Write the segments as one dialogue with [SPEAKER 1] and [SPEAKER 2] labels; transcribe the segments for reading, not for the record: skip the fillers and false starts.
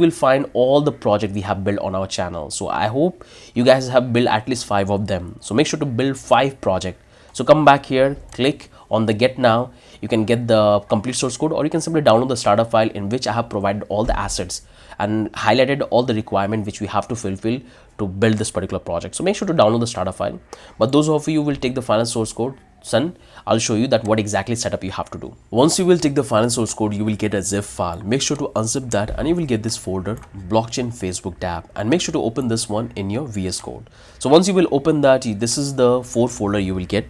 [SPEAKER 1] will find all the project we have built on our channel. So I hope you guys have built at least 5 of them. So make sure to build 5 project. So come back here, click on the get now. You can get the complete source code, or you can simply download the starter file in which I have provided all the assets and highlighted all the requirement which we have to fulfill to build this particular project. So make sure to download the starter file. But those of you who will take the final source code, son, I'll show you that what exactly setup you have to do. Once you will take the final source code, you will get a zip file. Make sure to unzip that and you will get this folder, blockchain Facebook DApp, and make sure to open this one in your VS Code. So once you will open that, this is the 4th folder you will get.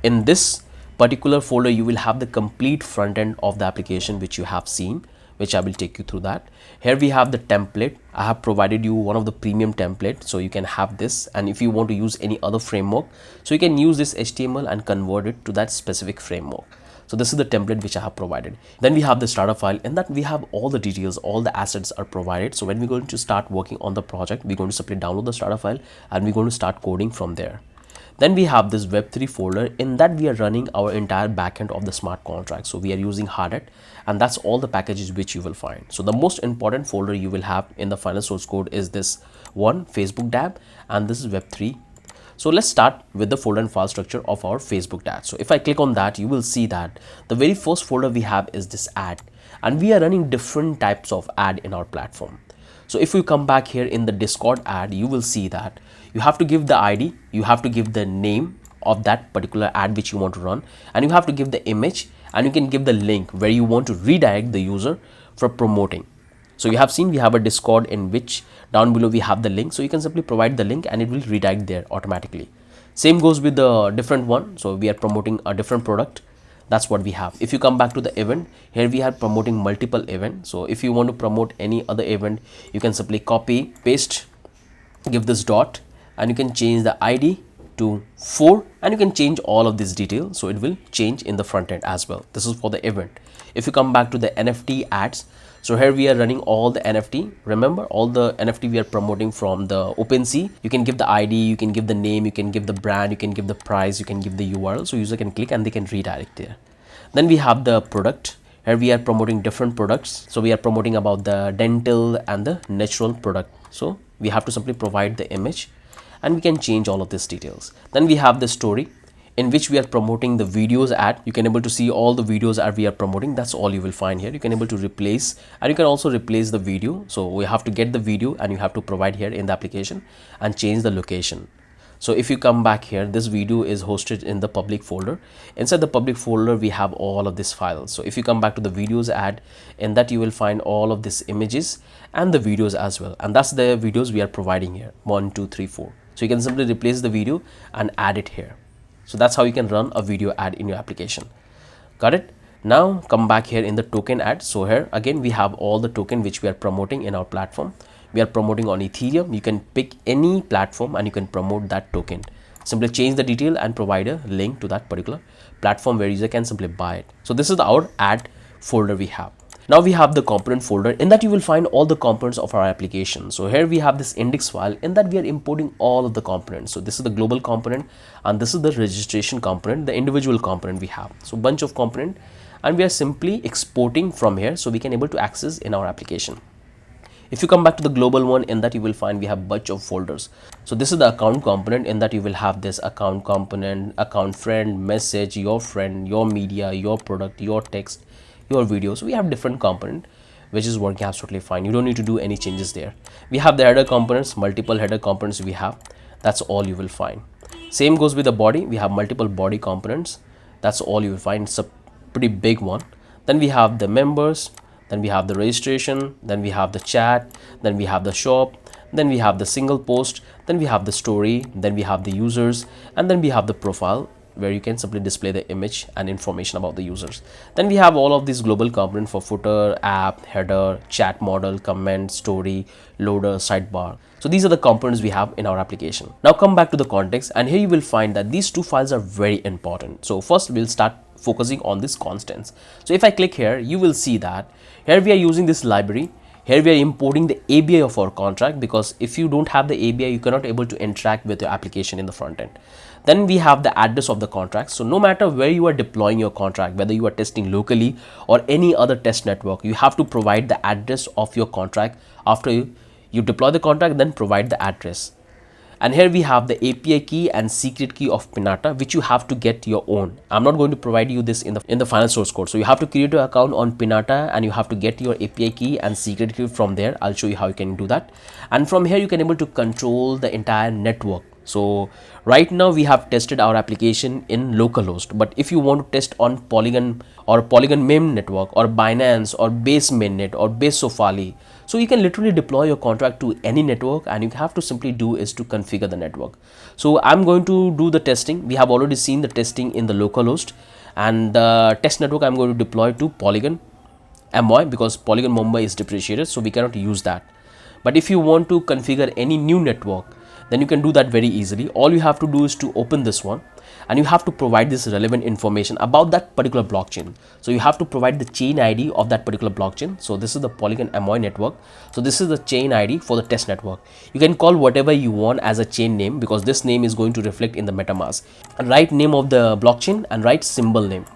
[SPEAKER 1] In this particular folder, you will have the complete front end of the application which you have seen, which I will take you through that. Here we have the template. I have provided you one of the premium template, so you can have this, and if you want to use any other framework, so you can use this HTML and convert it to that specific framework. So this is the template which I have provided. Then we have the starter file, in that we have all the details, all the assets are provided. So when we're going to start working on the project, we're going to simply download the starter file and we're going to start coding from there. Then we have this Web3 folder, in that we are running our entire backend of the smart contract. So we are using Hardhat, and that's all the packages which you will find. So the most important folder you will have in the final source code is this one, Facebook DApp, and this is Web3. So let's start with the folder and file structure of our Facebook DApp. So if I click on that, you will see that the very first folder we have is this ad, and we are running different types of ad in our platform. So if you come back here in the Discord ad, you will see that you have to give the ID, you have to give the name of that particular ad which you want to run, and you have to give the image, and you can give the link where you want to redirect the user for promoting. So you have seen we have a Discord in which down below we have the link, so you can simply provide the link and it will redirect there automatically. Same goes with the different one. So we are promoting a different product. That's what we have. If you come back to the event, here we are promoting multiple events. So if you want to promote any other event, you can simply copy, paste, give this dot, and you can change the ID to 4, and you can change all of these details, so it will change in the front end as well. This is for the event. If you come back to the NFT ads, so here we are running all the NFT. Remember, all the NFT we are promoting from the OpenSea. You can give the ID, you can give the name, you can give the brand, you can give the price, you can give the URL, so user can click and they can redirect there. Then we have the product. Here we are promoting different products. So we are promoting about the dental and the natural product. So we have to simply provide the image, and we can change all of these details. Then we have the story, in which we are promoting the videos ad. You can able to see all the videos that we are promoting. That's all you will find here. You can able to replace, and you can also replace the video. So we have to get the video and you have to provide here in the application and change the location. So if you come back here, this video is hosted in the public folder. Inside the public folder, we have all of these files. So if you come back to the videos ad, in that you will find all of these images and the videos as well. And that's the videos we are providing here, 1, 2, 3, 4. So you can simply replace the video and add it here. So that's how you can run a video ad in your application. Got it? Now come back here in the token ad. So here again, we have all the token which we are promoting in our platform. We are promoting on Ethereum. You can pick any platform and you can promote that token. Simply change the detail and provide a link to that particular platform where user can simply buy it. So this is our ad folder we have. Now we have the component folder, in that you will find all the components of our application. So here we have this index file, in that we are importing all of the components. So this is the global component, and this is the registration component, the individual component we have. So bunch of component, and we are simply exporting from here so we can able to access in our application. If you come back to the global one, in that you will find we have bunch of folders. So this is the account component, in that you will have this account component, account friend, message, your friend, your media, your product, your text, your videos. We have different component which is working absolutely fine. You don't need to do any changes there. We have the header components, multiple header components we have. That's all you will find. Same goes with the body. We have multiple body components. That's all you will find. It's a pretty big one. Then we have the members, then we have the registration, then we have the chat, then we have the shop, then we have the single post, then we have the story, then we have the users, and then we have the profile, where you can simply display the image and information about the users. Then we have all of these global components for footer, app, header, chat model, comment, story, loader, sidebar. So these are the components we have in our application. Now come back to the context, and here you will find that these two files are very important. So first we'll start focusing on these constants. So if I click here, you will see that here we are using this library. Here we are importing the ABI of our contract, because if you don't have the ABI, you cannot able to interact with your application in the front end. Then we have the address of the contract. So no matter where you are deploying your contract, whether you are testing locally or any other test network, you have to provide the address of your contract. After you deploy the contract, then provide the address. And here we have the API key and secret key of Pinata, which you have to get your own. I'm not going to provide you this in the final source code. So you have to create your account on Pinata and you have to get your API key and secret key from there. I'll show you how you can do that. And from here you can able to control the entire network. So right now we have tested our application in localhost, but if you want to test on Polygon or Polygon main network or Binance or base mainnet or base Sofali, so you can literally deploy your contract to any network, and you have to simply do is to configure the network. So I'm going to do the testing. We have already seen the testing in the localhost, and the test network I'm going to deploy to Polygon MY, because Polygon Mumbai is depreciated, so we cannot use that. But if you want to configure any new network, then you can do that very easily. All you have to do is to open this one, and you have to provide this relevant information about that particular blockchain. So you have to provide the chain ID of that particular blockchain. So this is the Polygon MY network. So this is the chain ID for the test network. You can call whatever you want as a chain name, because this name is going to reflect in the MetaMask. Write name of the blockchain and write symbol name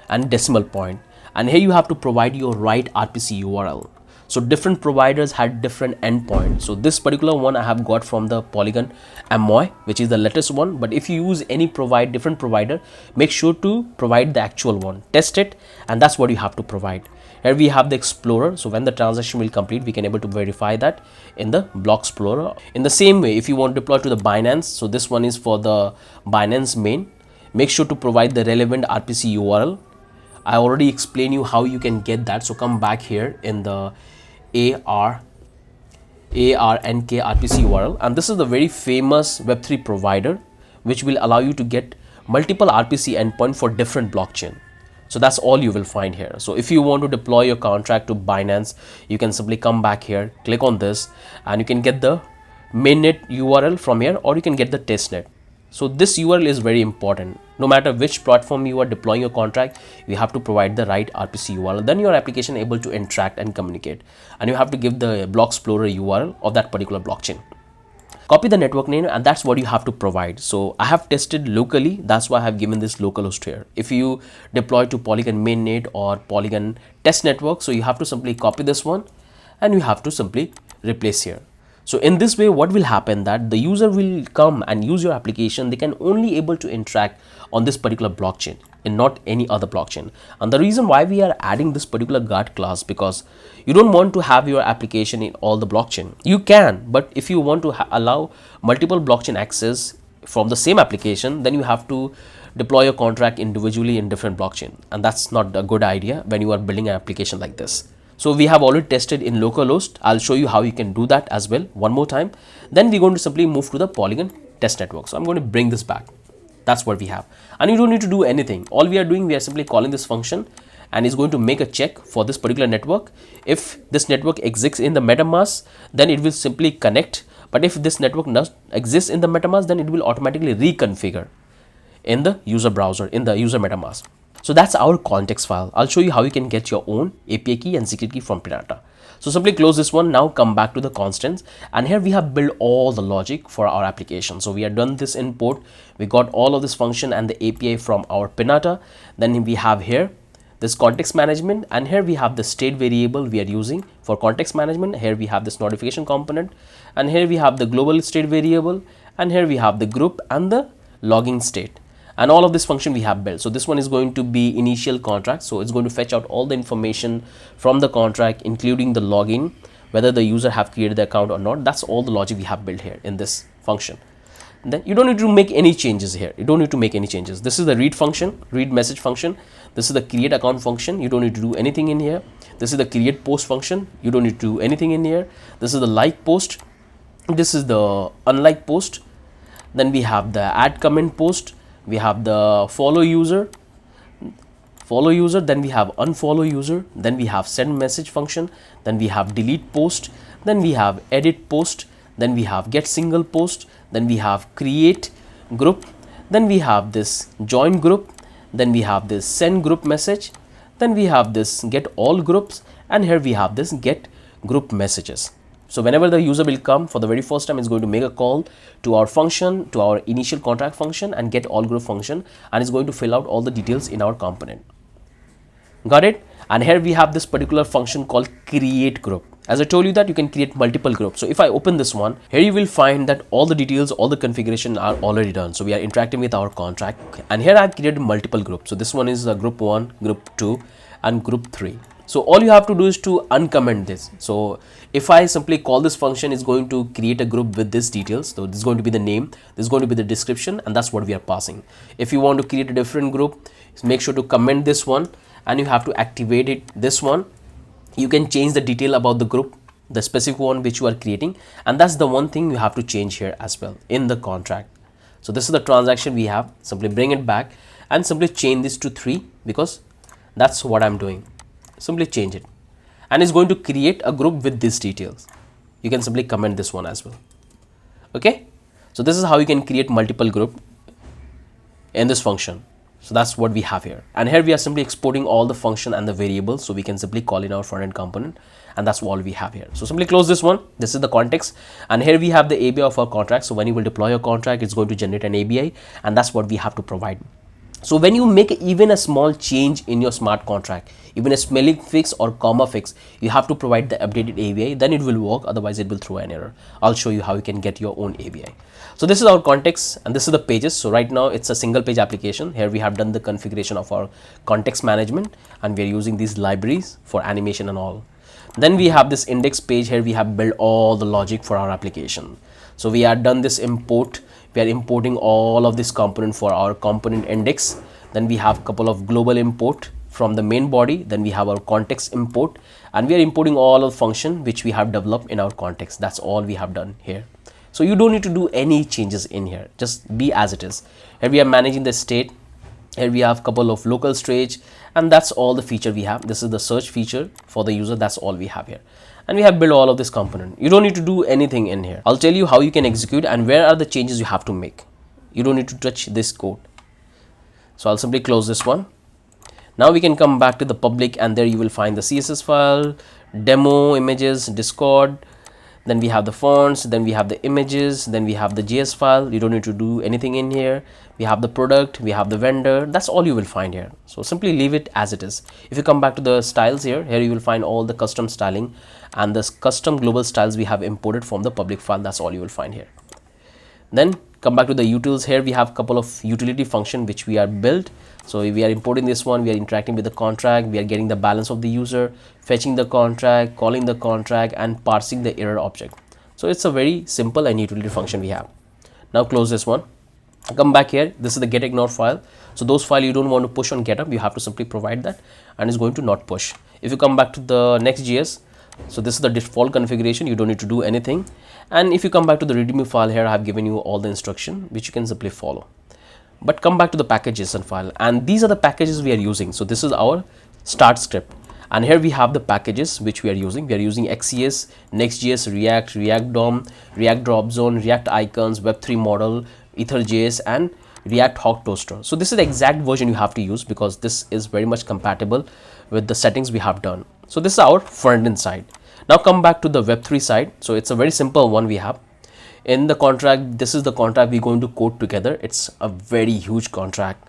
[SPEAKER 1] and decimal point. And here you have to provide your right RPC URL. So different providers had different endpoints. So this particular one I have got from the Polygon MY, which is the latest one. But if you use any different provider, make sure to provide the actual one. Test it, and that's what you have to provide. Here we have the Explorer. So when the transaction will complete, we can able to verify that in the Block Explorer. In the same way, if you want to deploy to the Binance, so this one is for the Binance main. Make sure to provide the relevant RPC URL. I already explained you how you can get that. So come back here in the ARNK RPC URL, and this is the very famous Web3 provider, which will allow you to get multiple RPC endpoint for different blockchain. So that's all you will find here. So if you want to deploy your contract to Binance, you can simply come back here, click on this, and you can get the mainnet URL from here, or you can get the testnet. So this URL is very important. No matter which platform you are deploying your contract, you have to provide the right RPC URL. Then your application is able to interact and communicate. And you have to give the Block Explorer URL of that particular blockchain. Copy the network name, and that's what you have to provide. So I have tested locally. That's why I have given this localhost here. If you deploy to Polygon mainnet or Polygon test network, so you have to simply copy this one and you have to simply replace here. So in this way, what will happen that the user will come and use your application. They can only able to interact on this particular blockchain and not any other blockchain. And the reason why we are adding this particular guard class, because you don't want to have your application in all the blockchain. You can, but if you want to allow multiple blockchain access from the same application, then you have to deploy your contract individually in different blockchain. And that's not a good idea when you are building an application like this. So we have already tested in localhost. I'll show you how you can do that as well one more time. Then we're going to simply move to the Polygon test network. So I'm going to bring this back. That's what we have. And you don't need to do anything. All we are doing, we are simply calling this function, and it's going to make a check for this particular network. If this network exists in the MetaMask, then it will simply connect. But if this network does exist in the MetaMask, then it will automatically reconfigure in the user browser, in the user MetaMask. So that's our context file. I'll show you how you can get your own API key and secret key from Pinata. So simply close this one. Now come back to the constants, and here we have built all the logic for our application. So we have done this import. We got all of this function and the API from our Pinata. Then we have here this context management, and here we have the state variable we are using for context management. Here we have this notification component, and here we have the global state variable, and here we have the group and the logging state. And all of this function we have built. So this one is going to be initial contract. So it's going to fetch out all the information from the contract, including the login, whether the user have created the account or not. That's all the logic we have built here in this function. And then you don't need to make any changes here. You don't need to make any changes. This is the read function, read message function. This is the create account function. You don't need to do anything in here. This is the create post function. You don't need to do anything in here. This is the like post. This is the unlike post. Then we have the add comment post. We have the follow user, then we have unfollow user, then we have send message function, then we have delete post, then we have edit post, then we have get single post, then we have create group, then we have this join group, then we have this send group message, then we have this get all groups, and here we have this get group messages. So whenever the user will come for the very first time, it's going to make a call to our function, to our initial contract function, and get all group function, and it's going to fill out all the details in our component. Got it? And here we have this particular function called create group. As I told you that you can create multiple groups. So if I open this one, here you will find that all the details, all the configuration are already done. So we are interacting with our contract, and here I've created multiple groups. So this one is group 1, group 2, and group 3. So all you have to do is to uncomment this. So if I simply call this function, it's going to create a group with these details. So this is going to be the name, this is going to be the description, and that's what we are passing. If you want to create a different group, make sure to comment this one, and you have to activate it, this one. You can change the detail about the group, the specific one which you are creating, and that's the one thing you have to change here as well in the contract. So this is the transaction we have. Simply bring it back and simply change this to 3, because that's what I'm doing. Simply change it, and it's going to create a group with these details. You can simply comment this one as well. Okay, so this is how you can create multiple group in this function. So that's what we have here, and here we are simply exporting all the function and the variables, so we can simply call in our front end component, and that's all we have here. So simply close this one. This is the context, and here we have the ABI of our contract. So when you will deploy your contract, it's going to generate an ABI, and that's what we have to provide. So when you make even a small change in your smart contract, even a spelling fix or comma fix, you have to provide the updated ABI, then it will work, otherwise it will throw an error. I'll show you how you can get your own ABI. So this is our context, and this is the pages. So right now it's a single page application. Here we have done the configuration of our context management, and we are using these libraries for animation and all. Then we have this index page. Here we have built all the logic for our application. So we have done this import. We are importing all of this component for our component index. Then we have a couple of global import from the main body. Then we have our context import, and we are importing all of the function which we have developed in our context. That's all we have done here. So you don't need to do any changes in here, just be as it is. Here we are managing the state. Here we have a couple of local storage, and that's all the feature we have. This is the search feature for the user. That's all we have here, and we have built all of this component. You don't need to do anything in here. I'll tell you how you can execute and where are the changes you have to make. You don't need to touch this code. So I'll simply close this one. Now we can come back to the public, and there you will find the CSS file, demo, images, Discord. Then we have the fonts, then we have the images, then we have the JS file. You don't need to do anything in here. We have the product, we have the vendor. That's all you will find here. So simply leave it as it is. If you come back to the styles here you will find all the custom styling and the custom global styles we have imported from the public file. That's all you will find here. Then come back to the utils. Here we have a couple of utility function which we are built. So we are importing this one, we are interacting with the contract, we are getting the balance of the user, fetching the contract, calling the contract, and parsing the error object. So it's a very simple and utility function we have. Now close this one. Come back here. This is the get ignore file. So those file you don't want to push on GitHub, you have to simply provide that, and it's going to not push. If you come back to the Next.js, so this is the default configuration. You don't need to do anything. And if you come back to the readme file here, I have given you all the instruction which you can simply follow. But come back to the package.json file, and these are the packages we are using. So this is our start script, and here we have the packages which we are using. We are using XCS, Next.js, React, React DOM, React Drop Zone, React Icons, Web3 model, Ether.js, and React Hot Toaster. So this is the exact version you have to use, because this is very much compatible with the settings we have done. So this is our front end side. Now come back to the Web3 side. So it's a very simple one we have. In the contract, this is the contract we're going to code together. It's a very huge contract.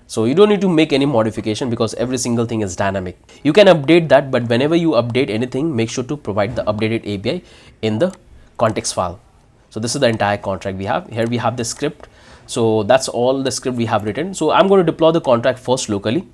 [SPEAKER 1] So you don't need to make any modification, because every single thing is dynamic. You can update that, but whenever you update anything, make sure to provide the updated API in the context file. So this is the entire contract we have. Here we have the script. So that's all the script we have written. So I'm going to deploy the contract first locally,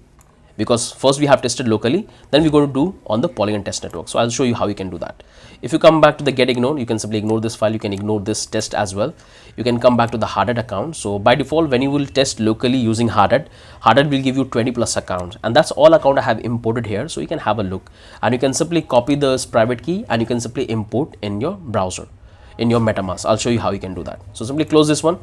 [SPEAKER 1] because first we have tested locally, then we're going to do on the Polygon test network. So I'll show you how you can do that. If you come back to the get ignore, you can simply ignore this file. You can ignore this test as well. You can come back to the Hardhat account. So by default, when you will test locally using Hardhat, Hardhat will give you 20+ accounts, and that's all account I have imported here. So you can have a look, and you can simply copy this private key, and you can simply import in your browser, in your MetaMask. I'll show you how you can do that. So simply close this one,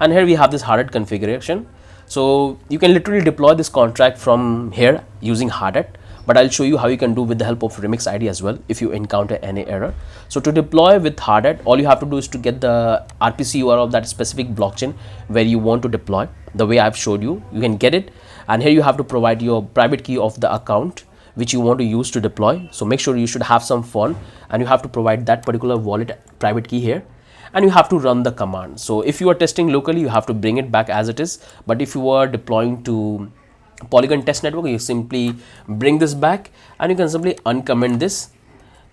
[SPEAKER 1] and here we have this Hardhat configuration. So you can literally deploy this contract from here using Hardhat, but I'll show you how you can do with the help of Remix ID as well if you encounter any error. So to deploy with Hardhat, all you have to do is to get the RPC URL of that specific blockchain where you want to deploy. The way I've showed you, you can get it, and here you have to provide your private key of the account which you want to use to deploy. So make sure you should have some fun, and you have to provide that particular wallet private key here, and you have to run the command. So if you are testing locally, you have to bring it back as it is, but if you are deploying to Polygon test network, you simply bring this back and you can simply uncomment this.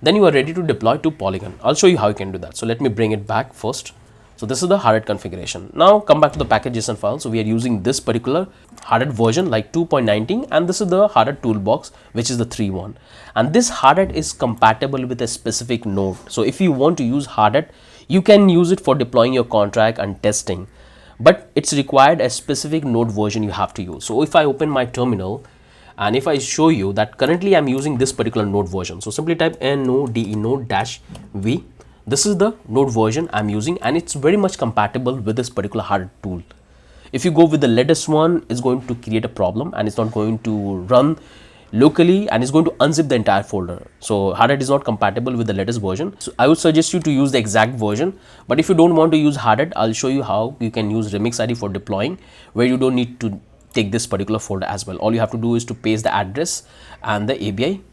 [SPEAKER 1] Then you are ready to deploy to Polygon. I'll show you how you can do that. So let me bring it back first. So this is the Hardhat configuration. Now come back to the package.json file. So we are using this particular Hardhat version like 2.19, and this is the Hardhat toolbox, which is the 3.1. And this Hardhat is compatible with a specific node. So if you want to use Hardhat, you can use it for deploying your contract and testing, but it's required a specific node version you have to use. So if I open my terminal and if I show you that currently I'm using this particular node version, so simply type node-v. This is the node version I'm using, and it's very much compatible with this particular Hardhat tool. If you go with the latest one, it's going to create a problem and it's not going to run locally, and it's going to unzip the entire folder. So Hardhat is not compatible with the latest version. So I would suggest you to use the exact version, but if you don't want to use Hardhat, I'll show you how you can use remix id for deploying, where you don't need to take this particular folder as well. All you have to do is to paste the address and the ABI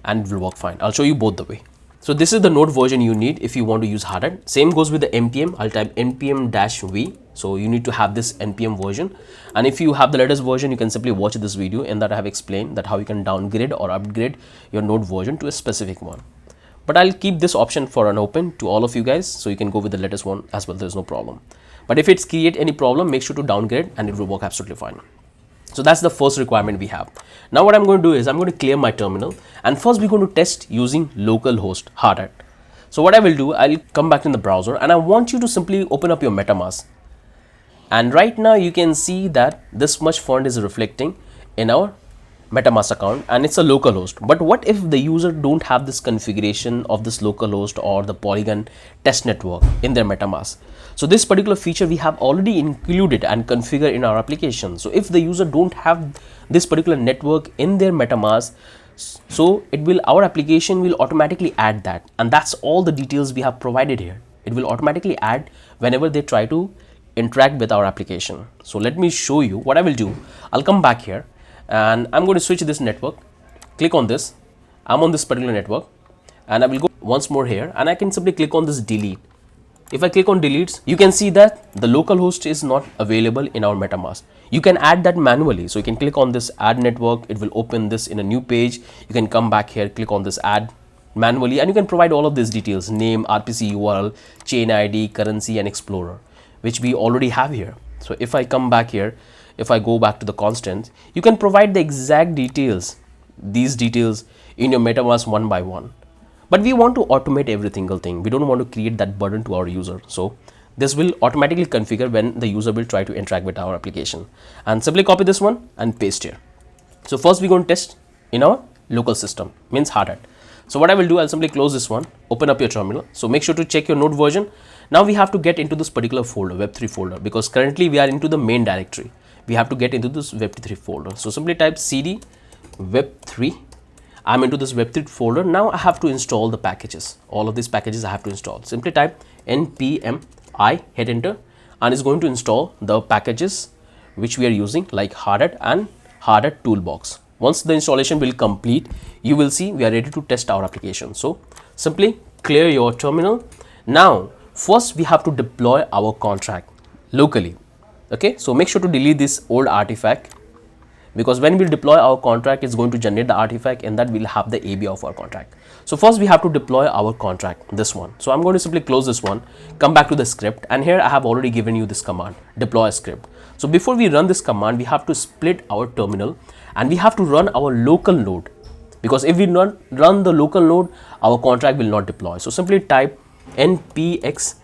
[SPEAKER 1] and it will work fine. I'll show you both the way. So this is the node version you need if you want to use Hardhat. Same goes with the npm. I'll type npm-v. So you need to have this npm version, and if you have the latest version, you can simply watch this video in that I have explained that how you can downgrade or upgrade your node version to a specific one. But I'll keep this option for an open to all of you guys, so you can go with the latest one as well. There's no problem. But if it's create any problem, make sure to downgrade and it will work absolutely fine. So that's the first requirement we have. Now what I'm going to do is I'm going to clear my terminal, and first we're going to test using localhost Hardhat. So what I will do, I'll come back in the browser and I want you to simply open up your MetaMask. And right now you can see that this much fund is reflecting in our MetaMask account, and it's a localhost. But what if the user don't have this configuration of this localhost or the Polygon test network in their MetaMask? So this particular feature we have already included and configured in our application. So if the user don't have this particular network in their MetaMask, so our application will automatically add that, and that's all the details we have provided here. It will automatically add whenever they try to interact with our application. So let me show you what I will do. I'll come back here and I'm going to switch this network. Click on this. I'm on this particular network, and I will go once more here and I can simply click on this delete. If I click on deletes, you can see that the localhost is not available in our MetaMask. You can add that manually. So you can click on this add network. It will open this in a new page. You can come back here, click on this add manually, and you can provide all of these details: name, RPC URL, chain ID, currency, and explorer, which we already have here. So if I come back here, if I go back to the constants, you can provide the exact details, these details in your MetaMask one by one. But we want to automate every single thing. We don't want to create that burden to our user. So this will automatically configure when the user will try to interact with our application. And simply copy this one and paste here. So first we're going to test in our local system, means Hardhat. So what I will do, I'll simply close this one, open up your terminal. So make sure to check your node version. Now we have to get into this particular folder, Web3 folder, because currently we are into the main directory. We have to get into this Web3 folder. So simply type cd web3. I'm into this Web3 folder. Now I have to install the packages. All of these packages I have to install. Simply type npm I, hit enter, and it's going to install the packages which we are using, like Hardhat and Hardhat toolbox. Once the installation will complete, you will see we are ready to test our application. So simply clear your terminal. Now first we have to deploy our contract locally. Okay, so make sure to delete this old artifact, because when we deploy our contract, it's going to generate the artifact, and that will have the ABI of our contract. So first we have to deploy our contract, this one. So I'm going to simply close this one, come back to the script, and here I have already given you this command, deploy a script. So before we run this command, we have to split our terminal and we have to run our local node, because if we not run the local node, our contract will not deploy. So simply type npx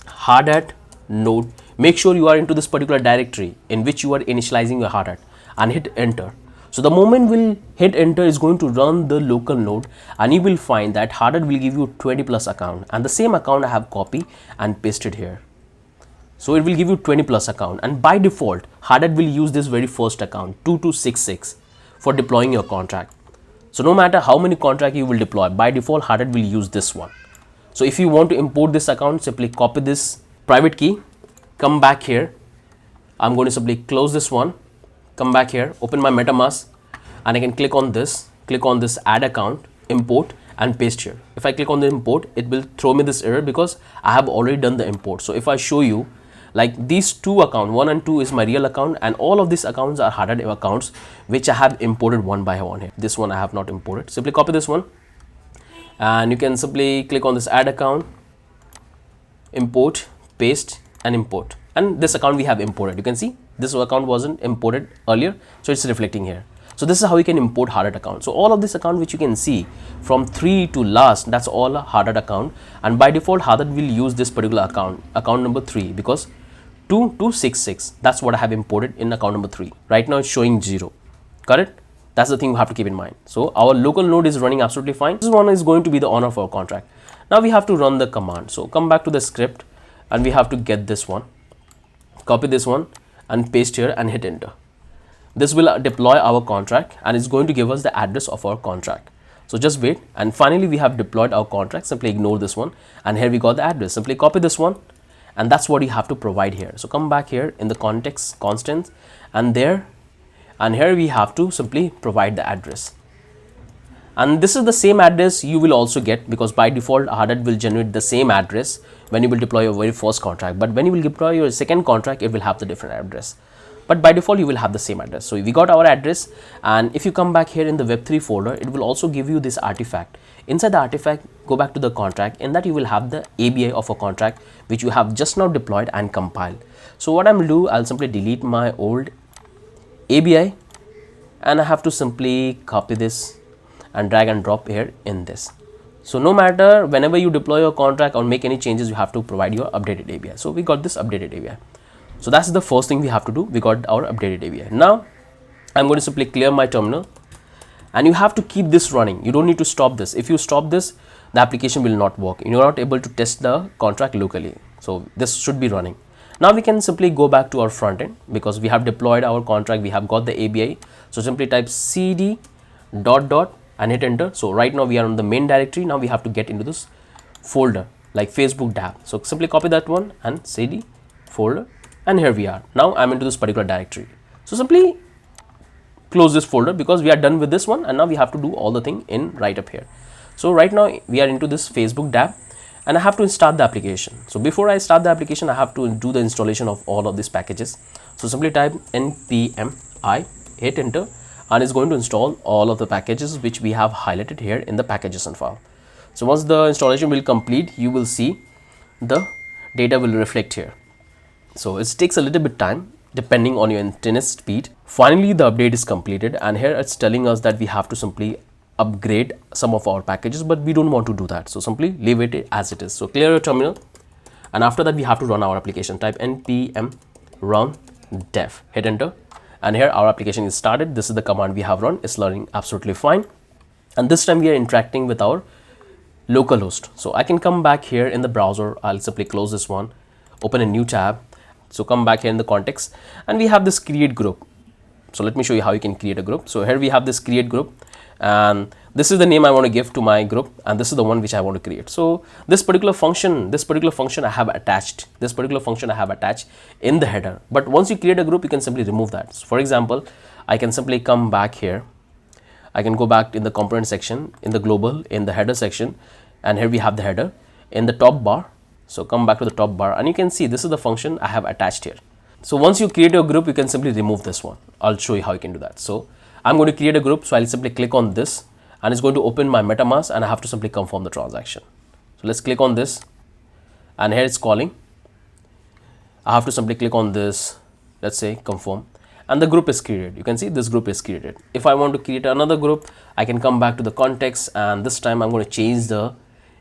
[SPEAKER 1] Hardhat node. Make sure you are into this particular directory in which you are initializing your Hardhat, and hit enter. So the moment we'll hit enter is going to run the local node, and you will find that Hardhat will give you 20 plus account, and the same account I have copied and pasted here. So it will give you 20 plus account, and by default Hardhat will use this very first account 2266 for deploying your contract. So no matter how many contract you will deploy, by default Hardhat will use this one. So if you want to import this account, simply copy this private key, come back here. I'm going to simply close this one, come back here, open my MetaMask, and I can click on this click on this add account, import, and paste here. If I click on the import, it will throw me this error because I have already done the import. So if I show you, like these two accounts, 1 and 2 is my real account, and all of these accounts are Hardhat accounts which I have imported one by one here. This one I have not imported. Simply copy this one, and you can simply click on this add account, import, paste, and import. And this account we have imported. You can see this account wasn't imported earlier, so it's reflecting here. So this is how you can import Hardhat account. So all of this account which you can see from 3 to last, that's all a Hardhat account. And by default, Hardhat will use this particular account number 3, because 2266, that's what I have imported in account number 3. Right now it's showing 0. Correct? That's the thing you have to keep in mind. So our local node is running absolutely fine. This one is going to be the owner of our contract. Now we have to run the command. So come back to the script, and we have to get this one, copy this one, and paste here and hit enter. This will deploy our contract, and it's going to give us the address of our contract. So just wait, and finally we have deployed our contract. Simply ignore this one, and here we got the address. Simply copy this one, and that's what you have to provide here. So come back here in the context constant, and here we have to simply provide the address. And this is the same address you will also get, because by default Hardhat will generate the same address when you will deploy your very first contract, but when you will deploy your second contract, it will have the different address. But by default you will have the same address. So we got our address, and if you come back here in the Web3 folder, it will also give you this artifact. Inside the artifact, go back to the contract. In that you will have the ABI of a contract which you have just now deployed and compiled. So what I will do, I'll simply delete my old ABI, and I have to simply copy this and drag and drop here in this. So no matter whenever you deploy your contract or make any changes, you have to provide your updated ABI. So we got this updated ABI. So that's the first thing we have to do. We got our updated ABI. Now I'm going to simply clear my terminal, and you have to keep this running. You don't need to stop this. If you stop this, the application will not work. You're not able to test the contract locally. So this should be running. Now we can simply go back to our front end, because we have deployed our contract. We have got the ABI. So simply type cd ... and hit enter. So right now we are on the main directory. Now we have to get into this folder like Facebook DApp. So simply copy that one and cd folder, and here we are. Now I'm into this particular directory. So simply close this folder, because we are done with this one, and now we have to do all the thing in right up here. So right now we are into this Facebook DApp, and I have to start the application. So before I start the application, I have to do the installation of all of these packages. So simply type npm I, hit enter, and it's going to install all of the packages which we have highlighted here in the packages and file. So once the installation will complete, you will see the data will reflect here. So it takes a little bit time depending on your internet speed. Finally the update is completed, and here it's telling us that we have to simply upgrade some of our packages, but we don't want to do that. So simply leave it as it is. So clear your terminal, and after that we have to run our application. Type npm run dev, hit enter, and here our application is started. This is the command we have run. It's running absolutely fine, and this time we are interacting with our localhost. So I can come back here in the browser. I'll simply close this one, open a new tab. So come back here in the context, and we have this create group. So let me show you how you can create a group. So here we have this create group, and this is the name I want to give to my group, and this is the one which I want to create. So this particular function I have attached. This particular function I have attached in the header. But once you create a group, you can simply remove that. So for example, I can simply come back here. I can go back in the component section, in the global, in the header section, and here we have the header in the top bar. So come back to the top bar, and you can see this is the function I have attached here. So once you create a group, you can simply remove this one. I'll show you how you can do that. So I'm going to create a group. So I'll simply click on this, and it's going to open my MetaMask, and I have to simply confirm the transaction. So let's click on this, and here it's calling. I have to simply click on this, let's say confirm, and the group is created. You can see this group is created. If I want to create another group, I can come back to the context, and this time I'm going to change the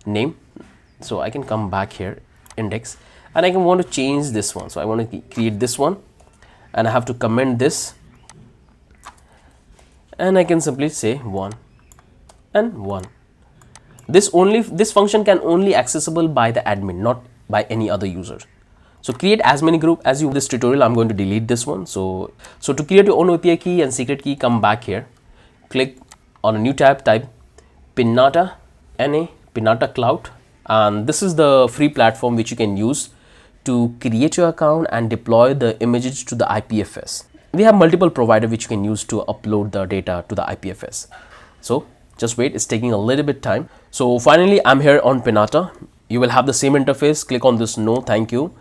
[SPEAKER 1] name. So I can come back here, index, and I can want to change this one. So I want to create this one, and I have to comment this, and I can simply say 1 and 1. This function can only accessible by the admin, not by any other user. So create as many group as you. This tutorial I'm going to delete this one. So to create your own API key and secret key, come back here, click on a new tab, type Pinata, Pinata Cloud, and this is the free platform which you can use to create your account and deploy the images to the IPFS. We have multiple providers which you can use to upload the data to the IPFS. So just wait, it's taking a little bit time. So finally I'm here on Pinata. You will have the same interface. Click on this no thank you,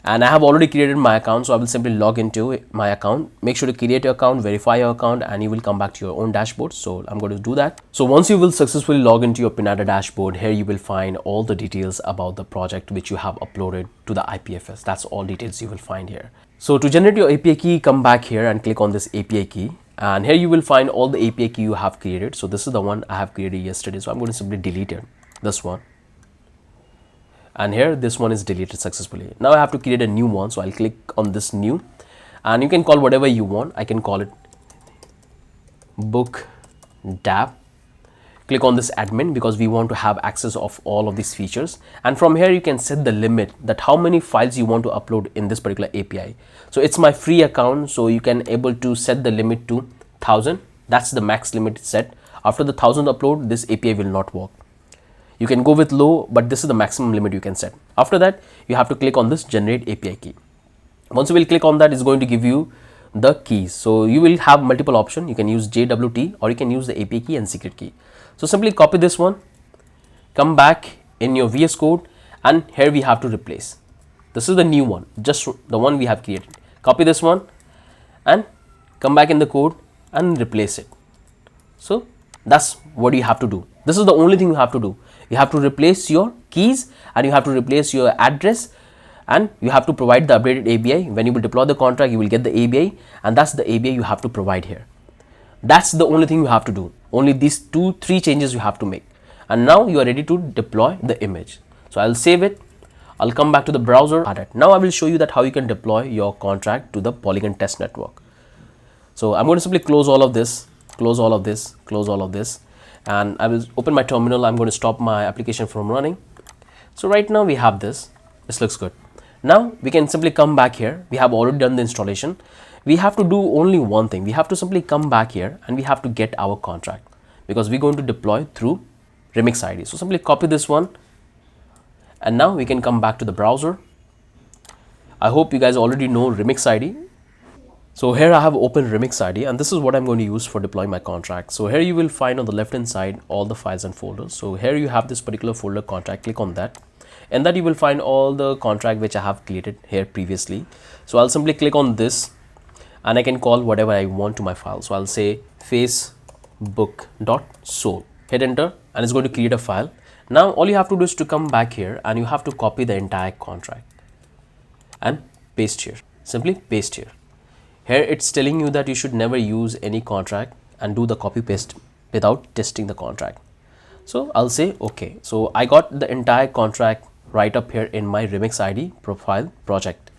[SPEAKER 1] and I have already created my account, so I will simply log into my account. Make sure to create your account, verify your account, and you will come back to your own dashboard. So I'm going to do that. So once you will successfully log into your Pinata dashboard, here you will find all the details about the project which you have uploaded to the IPFS. That's all details you will find here. So to generate your API key, come back here and click on this API key, and here you will find all the API key you have created. So this is the one I have created yesterday, so I'm going to simply delete it, this one, and here this one is deleted successfully. Now I have to create a new one, so I'll click on this new, and you can call whatever you want. I can call it book DApp. Click on this admin because we want to have access of all of these features, and from here you can set the limit that how many files you want to upload in this particular API. So it's my free account, so you can able to set the limit to 1000. That's the max limit set. After the 1000 upload, this API will not work. You can go with low, but this is the maximum limit you can set. After that, you have to click on this generate API key. Once you will click on that, it's going to give you the keys. So you will have multiple options. You can use JWT or you can use the API key and secret key. So simply copy this one, come back in your VS Code, and here we have to replace. This is the new one, just the one we have created. Copy this one and come back in the code and replace it. So that's what you have to do. This is the only thing you have to do. You have to replace your keys and you have to replace your address, and you have to provide the updated ABI. When you will deploy the contract, you will get the ABI, and that's the ABI you have to provide here. That's the only thing you have to do. Only these 2-3 changes you have to make, and now you are ready to deploy the image. So I'll save it. I'll come back to the browser. Now I will show you that how you can deploy your contract to the Polygon test network. So I'm going to simply close all of this, close all of this, close all of this, and I will open my terminal. I'm going to stop my application from running. So right now we have this. This looks good. Now we can simply come back here. We have already done the installation. We have to do only one thing. We have to simply come back here and we have to get our contract, because we're going to deploy through Remix ID. So simply copy this one, and now we can come back to the browser. I hope you guys already know Remix ID. So here I have opened Remix ID, and this is what I'm going to use for deploying my contract. So here you will find on the left hand side all the files and folders. So here you have this particular folder contract. Click on that, and that you will find all the contract which I have created here previously. So I'll simply click on this, and I can call whatever I want to my file. So I'll say facebook.sol. Hit enter, and it's going to create a file. Now all you have to do is to come back here and you have to copy the entire contract and paste here. Simply paste here. Here it's telling you that you should never use any contract and do the copy paste without testing the contract. So I'll say okay. So I got the entire contract right up here in my Remix ID profile project.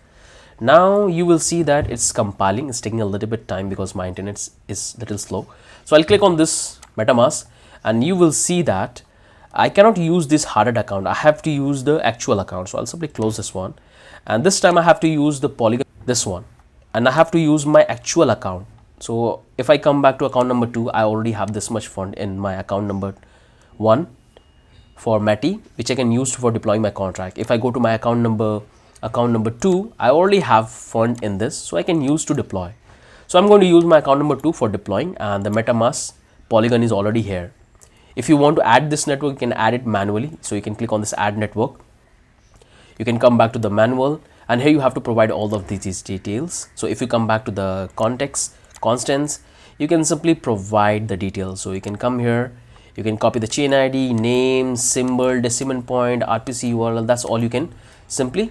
[SPEAKER 1] Now you will see that it's compiling. It's taking a little bit time because my internet is a little slow. So I'll click on this MetaMask, and you will see that I cannot use this Hardhat account. I have to use the actual account. So I'll simply close this one, and this time I have to use the Polygon, this one, and I have to use my actual account. So if I come back to account number 2, I already have this much fund in my account number 1 for Matty, which I can use for deploying my contract. If I go to my account number 2, I already have fund in this, so I can use to deploy. So I'm going to use my account number 2 for deploying, and the MetaMask Polygon is already here. If you want to add this network, you can add it manually. So you can click on this add network. You can come back to the manual, and here you have to provide all of these details. So if you come back to the context constants, you can simply provide the details. So you can come here, you can copy the chain ID, name, symbol, decimal point, RPC URL. That's all you can simply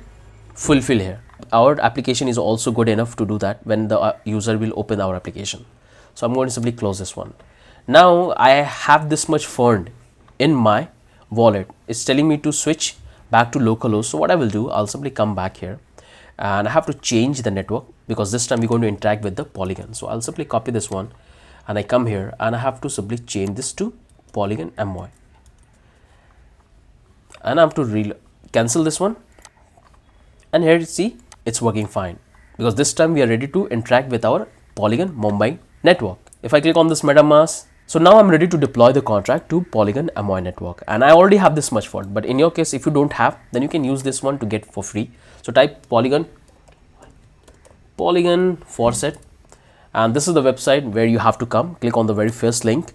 [SPEAKER 1] fulfill here. Our application is also good enough to do that when the user will open our application. So I'm going to simply close this one. Now I have this much fund in my wallet. It's telling me to switch back to localhost. So what I will do, I'll simply come back here, and I have to change the network because this time we're going to interact with the Polygon. So I'll simply copy this one, and I come here and I have to simply change this to Polygon MY, and I have to cancel this one. And here you see it's working fine because this time we are ready to interact with our Polygon Mumbai network. If I click on this MetaMask, so now I'm ready to deploy the contract to Polygon MY network, and I already have this much fund. But in your case, if you don't have, then you can use this one to get for free. So type Polygon Faucet, and this is the website where you have to come. Click on the very first link,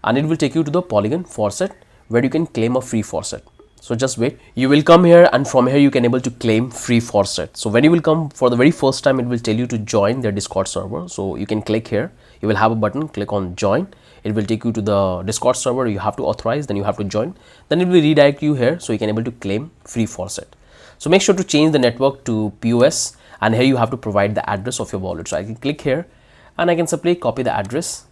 [SPEAKER 1] and it will take you to the Polygon faucet where you can claim a free faucet. So just wait, you will come here, and from here you can able to claim free faucet. So when you will come for the very first time, it will tell you to join their Discord server. So you can click here, you will have a button, click on join. It will take you to the Discord server. You have to authorize, then you have to join, then it will redirect you here so you can able to claim free faucet. So make sure to change the network to POS, and here you have to provide the address of your wallet. So I can click here and I can simply copy the address,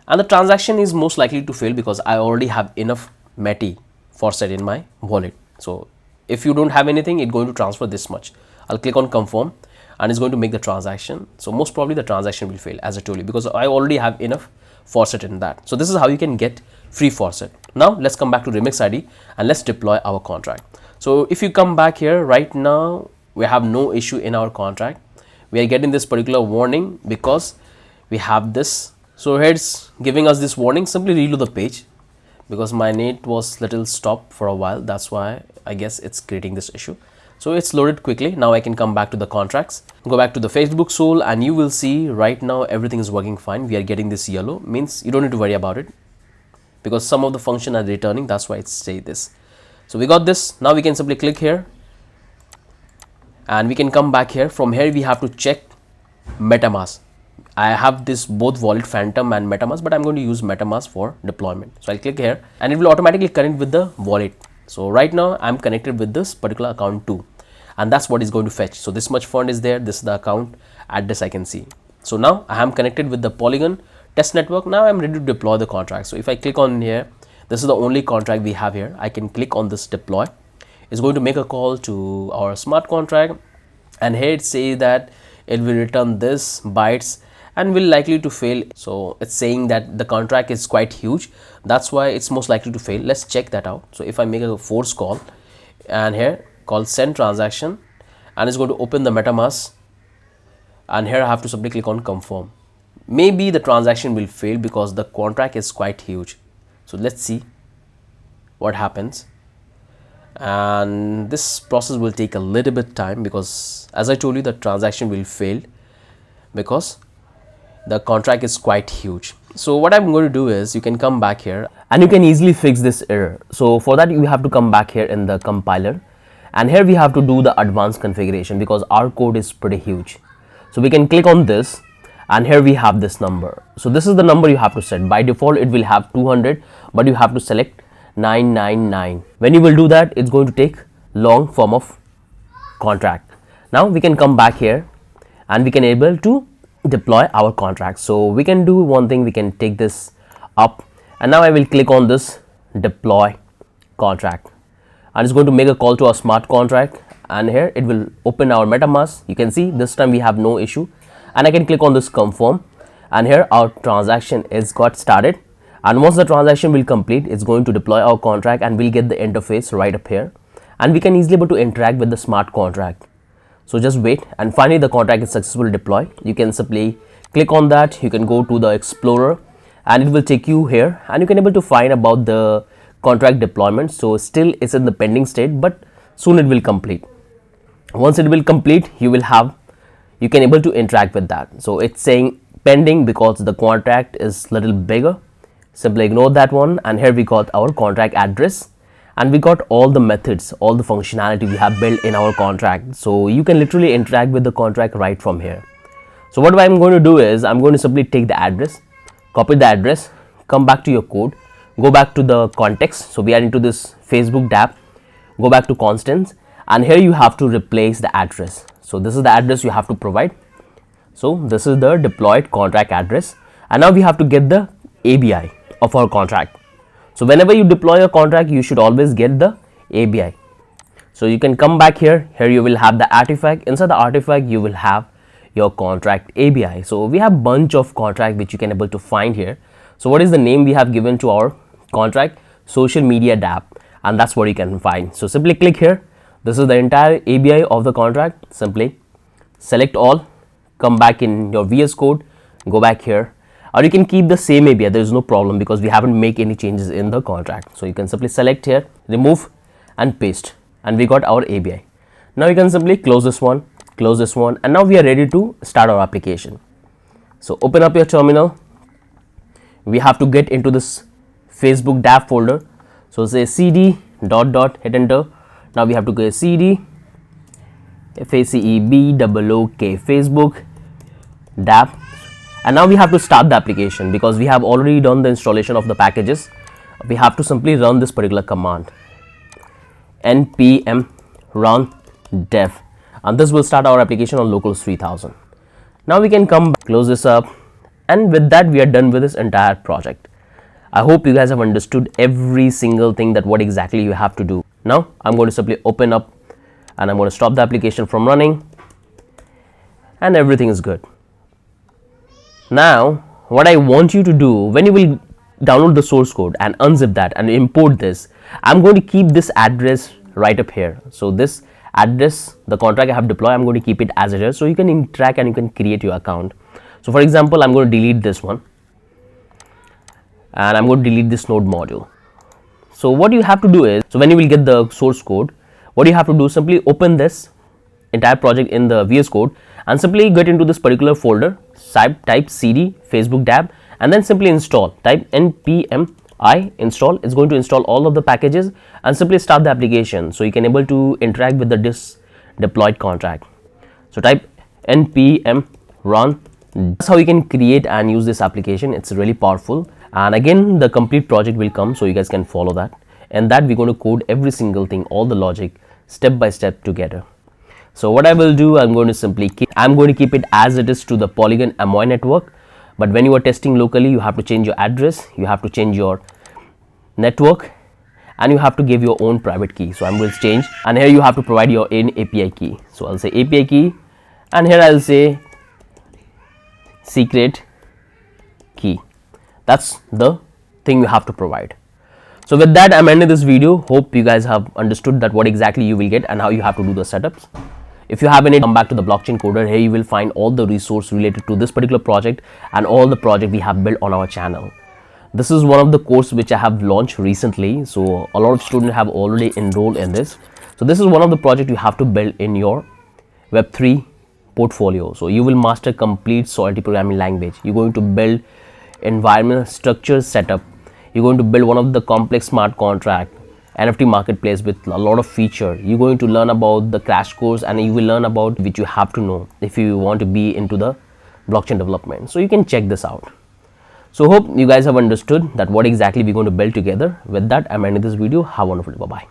[SPEAKER 1] and the transaction is most likely to fail because I already have enough METI faucet in my wallet. So if you don't have anything, it's going to transfer this much. I'll click on confirm and it's going to make the transaction. So most probably the transaction will fail, as I told you, because I already have enough faucet in that. So this is how you can get free faucet. Now let's come back to Remix ID and let's deploy our contract. So if you come back here, right now we have no issue in our contract. We are getting this particular warning because we have this. So here it's giving us this warning. Simply reload the page because my net was little stopped for a while. That's why I guess it's creating this issue. So it's loaded quickly. Now I can come back to the contracts, go back to the Facebook Soul, and you will see right now everything is working fine. We are getting this yellow, means you don't need to worry about it because some of the function are returning. That's why it's say this. So we got this. Now we can simply click here and we can come back here. From here we have to check MetaMask. I have this both wallet, Phantom and MetaMask, but I'm going to use MetaMask for deployment. So I'll click here and it will automatically connect with the wallet. So right now I'm connected with this particular account too, and that's what is going to fetch. So this much fund is there. This is the account address I can see. So now I am connected with the Polygon test network. Now I'm ready to deploy the contract. So if I click on here, this is the only contract we have here. I can click on this deploy. It's going to make a call to our smart contract, and here it says that it will return this bytes and will likely to fail. So it's saying that the contract is quite huge, that's why it's most likely to fail. Let's check that out. So if I make a force call and here call send transaction, and it's going to open the MetaMask, and here I have to simply click on confirm. Maybe the transaction will fail because the contract is quite huge. So let's see what happens, and this process will take a little bit time because as I told you, the transaction will fail because the contract is quite huge. So what I'm going to do is you can come back here and you can easily fix this error. So for that you have to come back here in the compiler, and here we have to do the advanced configuration because our code is pretty huge. So we can click on this, and here we have this number. So this is the number you have to set. By default it will have 200, but you have to select 999. When you will do that, it's going to take long form of contract. Now we can come back here and we can able to deploy our contract. So we can do one thing, we can take this up, and now I will click on this deploy contract, and it's going to make a call to our smart contract, and here it will open our MetaMask. You can see this time we have no issue, and I can click on this confirm, and here our transaction is got started. And once the transaction will complete, it's going to deploy our contract and we'll get the interface right up here, and we can easily able to interact with the smart contract. So just wait, and finally the contract is successfully deployed. You can simply click on that. You can go to the Explorer and it will take you here, and you can able to find about the contract deployment. So still it's in the pending state, but soon it will complete. Once it will complete, you can able to interact with that. So it's saying pending because the contract is little bigger. Simply ignore that one, and here we got our contract address, and we got all the methods, all the functionality we have built in our contract. So you can literally interact with the contract right from here. So what I'm going to do is I'm going to simply take the address, copy the address, come back to your code, go back to the context. So we are into this Facebook DApp, go back to constants, and here you have to replace the address. So this is the address you have to provide. So this is the deployed contract address, and now we have to get the ABI of our contract. So whenever you deploy a contract, you should always get the ABI. So you can come back here. Here you will have the artifact. Inside the artifact you will have your contract ABI. So we have bunch of contract which you can able to find here. So what is the name we have given to our contract? Social media DApp, and that's what you can find. So simply click here. This is the entire ABI of the contract. Simply select all, come back in your VS Code, go back here, or you can keep the same ABI. There is no problem because we haven't make any changes in the contract. So you can simply select here, remove and paste, and we got our ABI. Now you can simply close this one, and now we are ready to start our application. So open up your terminal, we have to get into this Facebook DApp folder. So say cd dot dot, hit enter. Now we have to go cd FACEBOOK Facebook DApp, and now we have to start the application because we have already done the installation of the packages. We have to simply run this particular command, npm run dev, and this will start our application on localhost 3000. Now we can come back, close this up, and with that we are done with this entire project. I hope you guys have understood every single thing that what exactly you have to do. Now I'm going to simply open up and I'm going to stop the application from running, and everything is good. Now what I want you to do, when you will download the source code and unzip that and import this, I'm going to keep this address right up here. So this address, the contract I have deployed, I'm going to keep it as it is, so you can interact and you can create your account. So for example, I'm going to delete this one and I'm going to delete this node module. So what you have to do is, so when you will get the source code, what you have to do, simply open this entire project in the VS Code and simply get into this particular folder, type cd Facebook DApp, and then simply install, type npm install. It's going to install all of the packages and simply start the application, so you can able to interact with the deployed contract. So type npm run. That's how you can create and use this application. It's really powerful, and again the complete project will come, so you guys can follow that, and that we're going to code every single thing, all the logic step by step together. So what I will do, I'm going to keep it as it is to the Polygon MOI network, but when you are testing locally, you have to change your address, you have to change your network, and you have to give your own private key. So I'm going to change, and here you have to provide your own API key. So I'll say API key, and here I'll say secret key. That's the thing you have to provide. So with that, I'm ending this video. Hope you guys have understood that what exactly you will get and how you have to do the setups. If you have any, come back to the blockchain coder. Here you will find all the resource related to this particular project and all the project we have built on our channel. This is one of the course which I have launched recently, so a lot of students have already enrolled in this. So this is one of the project you have to build in your Web3 portfolio. So you will master complete Solidity programming language. You're going to build environment structure setup. You're going to build one of the complex smart contract NFT marketplace with a lot of feature. You're going to learn about the crash course, and you will learn about which you have to know if you want to be into the blockchain development. So you can check this out. So hope you guys have understood that what exactly we're going to build together. With that, I'm ending this video. Have a wonderful day. Bye bye.